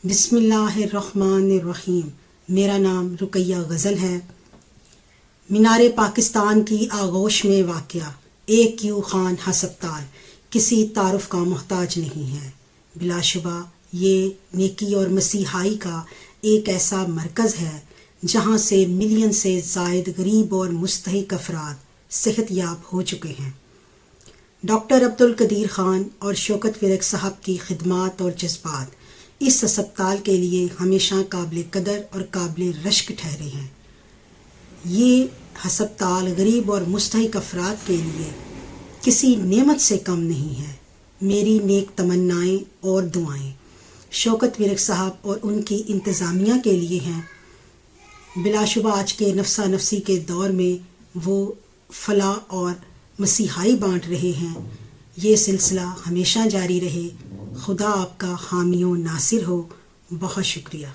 بسم اللہ الرحمن الرحیم۔ میرا نام رقیہ غزل ہے۔ مینار پاکستان کی آغوش میں واقع ایک کیو خان ہسپتال کسی تعارف کا محتاج نہیں ہے۔ بلا شبہ یہ نیکی اور مسیحائی کا ایک ایسا مرکز ہے جہاں سے ملین سے زائد غریب اور مستحق افراد صحت یاب ہو چکے ہیں۔ ڈاکٹر عبدالقدیر خان اور شوکت ورک صاحب کی خدمات اور جذبات اس ہسپتال کے لیے ہمیشہ قابل قدر اور قابل رشک ٹھہرے ہیں۔ یہ ہسپتال غریب اور مستحق افراد کے لیے کسی نعمت سے کم نہیں ہے۔ میری نیک تمنائیں اور دعائیں شوکت ورک صاحب اور ان کی انتظامیہ کے لیے ہیں۔ بلا شبہ آج کے نفسا نفسی کے دور میں وہ فلاح اور مسیحائی بانٹ رہے ہیں۔ یہ سلسلہ ہمیشہ جاری رہے۔ خدا آپ کا حامی و ناصر ہو۔ بہت شکریہ۔